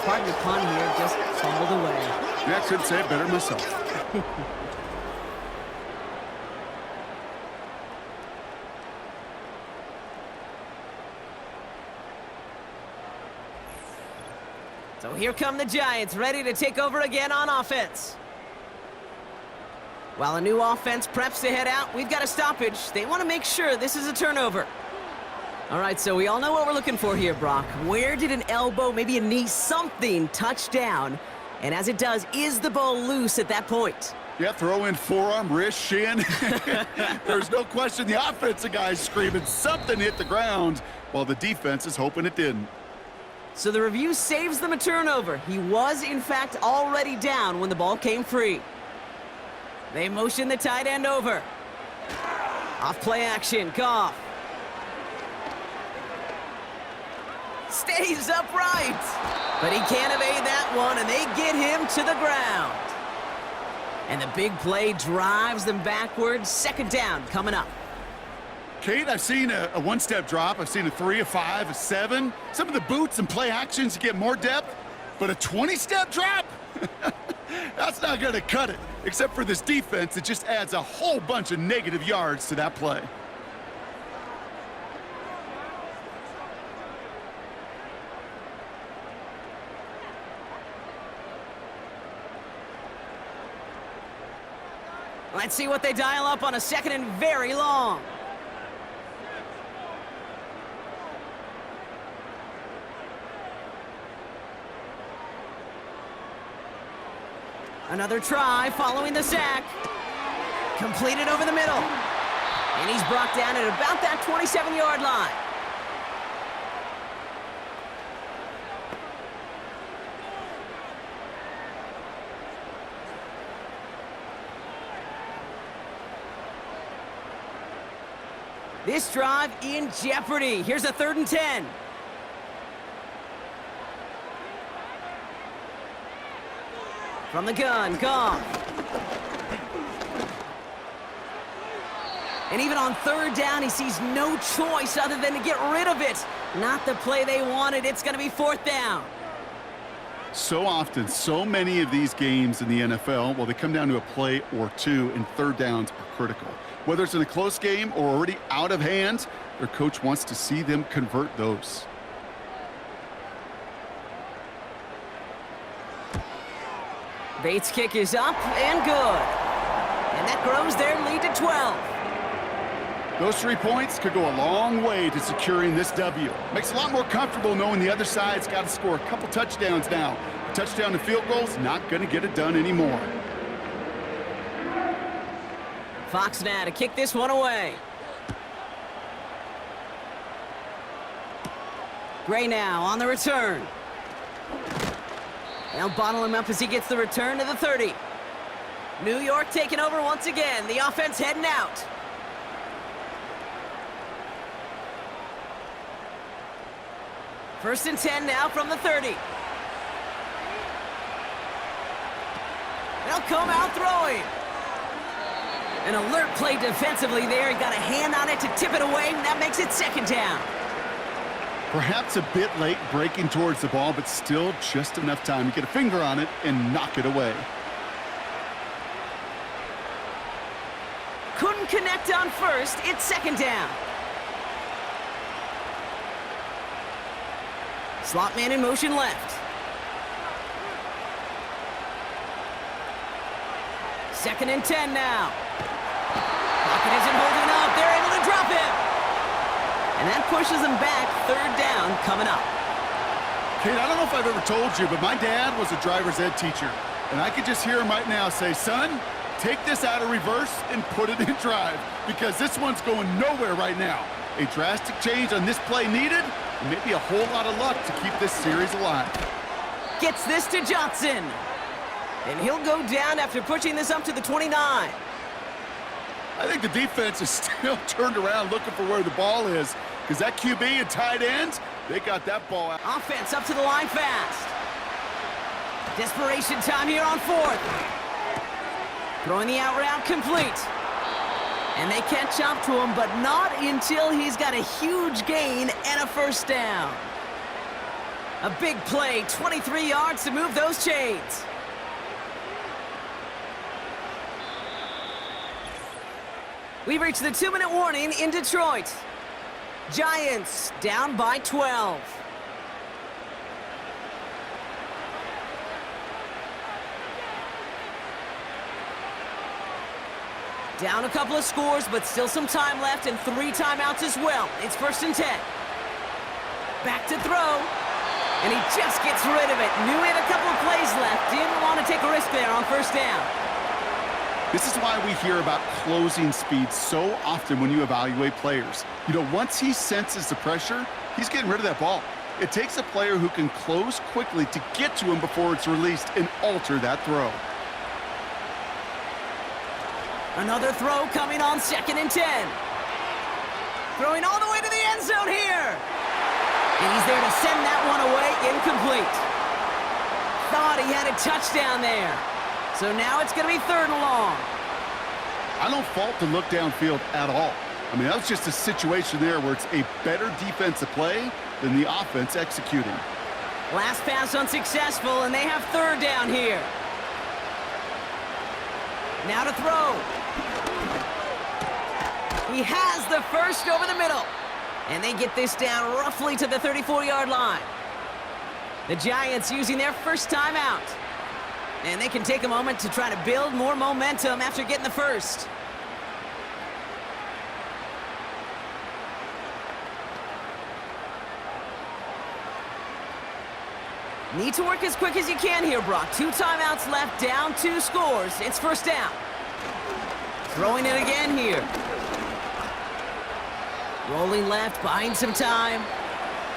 pardon the pun here, just fumbled away. Yeah, I couldn't say it better myself. So here come the Giants, ready to take over again on offense. While a new offense preps to head out, we've got a stoppage. They want to make sure this is a turnover. All right, so we all know what we're looking for here, Brock. Where did an elbow, maybe a knee, something touch down? And as it does, is the ball loose at that point? Yeah, throw in forearm, wrist, shin. There's no question the offensive guy's screaming something hit the ground while the defense is hoping it didn't. So the review saves them a turnover. He was, in fact, already down when the ball came free. They motion the tight end over. Off play action, Goff. Stays upright. But he can't evade that one, and they get him to the ground. And the big play drives them backwards. 2nd down coming up. Kate, I've seen a one-step drop. I've seen a 3, a 5, a 7. Some of the boots and play actions get more depth, but a 20-step drop? That's not going to cut it, except for this defense that just adds a whole bunch of negative yards to that play. Let's see what they dial up on a 2nd and very long. Another try following the sack. Completed over the middle. And he's brought down at about that 27-yard line. This drive in jeopardy. Here's a 3rd and 10. From the gun, Goff. And even on 3rd down, he sees no choice other than to get rid of it. Not the play they wanted. It's going to be 4th down. So often, so many of these games in the NFL, well, they come down to a play or two, and 3rd downs are critical. Whether it's in a close game or already out of hand, their coach wants to see them convert those. Bates' kick is up and good. And that grows their lead to 12. Those 3 points could go a long way to securing this W. Makes it a lot more comfortable knowing the other side's got to score a couple touchdowns now. A touchdown and field goals, not going to get it done anymore. Fox now to kick this one away. Gray now on the return. They'll bottle him up as he gets the return to the 30. New York taking over once again. The offense heading out. First and 10 now from the 30. They'll come out throwing. An alert play defensively there. He got a hand on it to tip it away, and that makes it second down. Perhaps a bit late breaking towards the ball, but still just enough time to get a finger on it and knock it away. Couldn't connect on first. It's second down. Slot man in motion left. Second and 10 now. Pocket isn't holding up. They're able to drop him. And that pushes them back. Third down coming up. Kate, I don't know if I've ever told you, but my dad was a driver's ed teacher. And I could just hear him right now say, son, take this out of reverse and put it in drive, because this one's going nowhere right now. A drastic change on this play needed, and maybe a whole lot of luck to keep this series alive. Gets this to Jaxson. And he'll go down after pushing this up to the 29. I think the defense is still turned around looking for where the ball is, because that QB and tight ends, they got that ball out. Offense up to the line fast. Desperation time here on fourth. Throwing the out route complete. And they catch up to him, but not until he's got a huge gain and a first down. A big play, 23 yards to move those chains. We've reached the 2-minute warning in Detroit. Giants down by 12. Down a couple of scores, but still some time left and 3 timeouts as well. It's first and 10. Back to throw. And he just gets rid of it. Knew he had a couple of plays left. Didn't want to take a risk there on first down. This is why we hear about closing speed so often when you evaluate players. You know, once he senses the pressure, he's getting rid of that ball. It takes a player who can close quickly to get to him before it's released and alter that throw. Another throw coming on second and 10. Throwing all the way to the end zone here. And he's there to send that one away, incomplete. Thought he had a touchdown there. So now it's going to be third and long. I don't fault the look downfield at all. I mean, that was just a situation there where it's a better defensive play than the offense executing. Last pass unsuccessful, and they have third down here. Now to throw. He has the first over the middle. And they get this down roughly to the 34-yard line. The Giants using their first timeout. And they can take a moment to try to build more momentum after getting the first. Need to work as quick as you can here, Brock. 2 timeouts left, down 2 scores. It's first down. Throwing it again here. Rolling left, buying some time.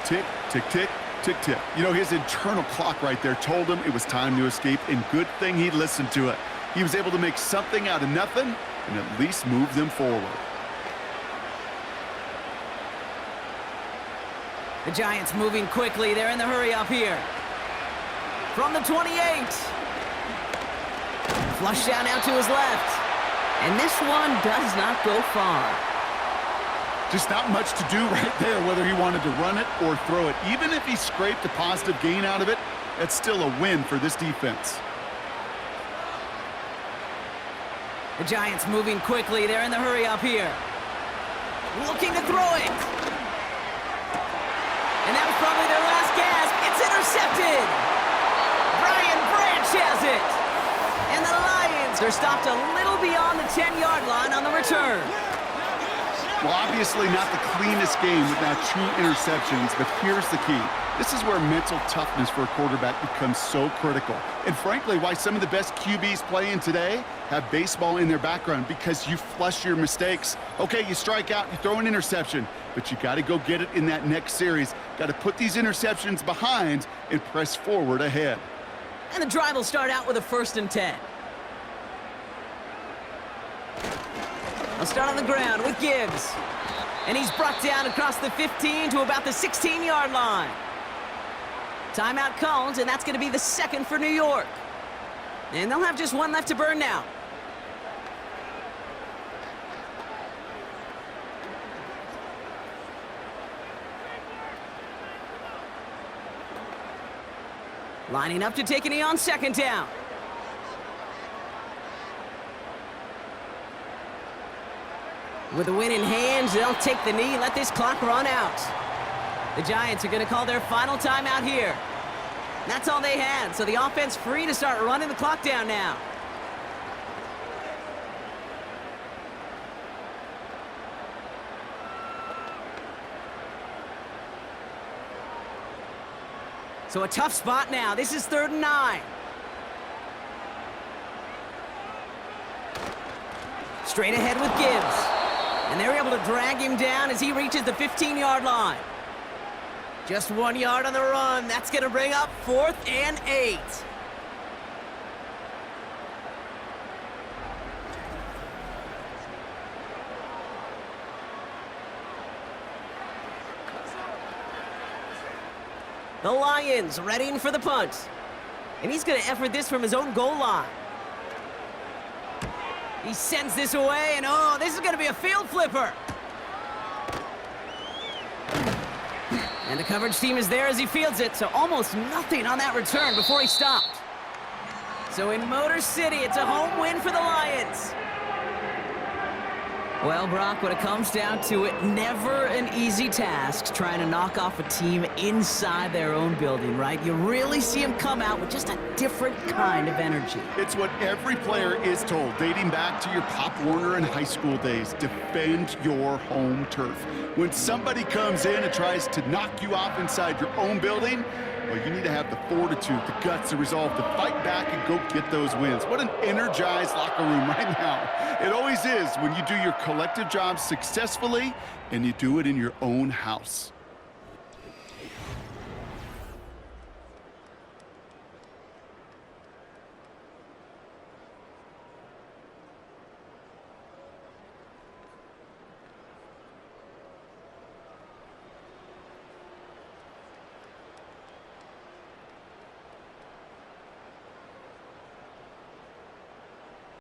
Tick, tick, tick, tick, tick. You know, his internal clock right there told him it was time to escape, and good thing he listened to it. He was able to make something out of nothing and at least move them forward. The Giants moving quickly. They're in the hurry up here. From the 28. Flush down out to his left. And this one does not go far. Just not much to do right there, whether he wanted to run it or throw it. Even if he scraped a positive gain out of it, that's still a win for this defense. The Giants moving quickly. They're in the hurry up here. Looking to throw it. And that was probably their last gasp. It's intercepted. Brian Branch has it. And the Lions are stopped a little beyond the 10-yard line on the return. Well, obviously not the cleanest game without 2 interceptions, but here's the key. This is where mental toughness for a quarterback becomes so critical. And frankly, why some of the best QBs playing today have baseball in their background, because you flush your mistakes. Okay, you strike out, you throw an interception, but you got to go get it in that next series. Got to put these interceptions behind and press forward ahead. And the drive will start out with a first and 10. They'll start on the ground with Gibbs. And he's brought down across the 15 to about the 16-yard line. Timeout called, and that's going to be the second for New York. And they'll have just one left to burn now. Lining up to take a knee on second down. With the win in hand, they'll take the knee, let this clock run out. The Giants are going to call their final timeout here. That's all they had, so the offense free to start running the clock down now. So a tough spot now. This is 3rd and 9. Straight ahead with Gibbs. And they're able to drag him down as he reaches the 15-yard line. Just 1 yard on the run. That's going to bring up 4th and 8. The Lions readying for the punt. And he's going to effort this from his own goal line. He sends this away, and oh, this is going to be a field flipper. And the coverage team is there as he fields it, so almost nothing on that return before he stopped. So in Motor City, it's a home win for the Lions. Well, Brock, when it comes down to it, never an easy task trying to knock off a team inside their own building, right? You really see them come out with just a different kind of energy. It's what every player is told, dating back to your Pop Warner and high school days. Defend your home turf. When somebody comes in and tries to knock you off inside your own building, well, you need to have the fortitude, the guts, the resolve to fight back and go get those wins. What an energized locker room right now. It always is when you do your collective job successfully and you do it in your own house.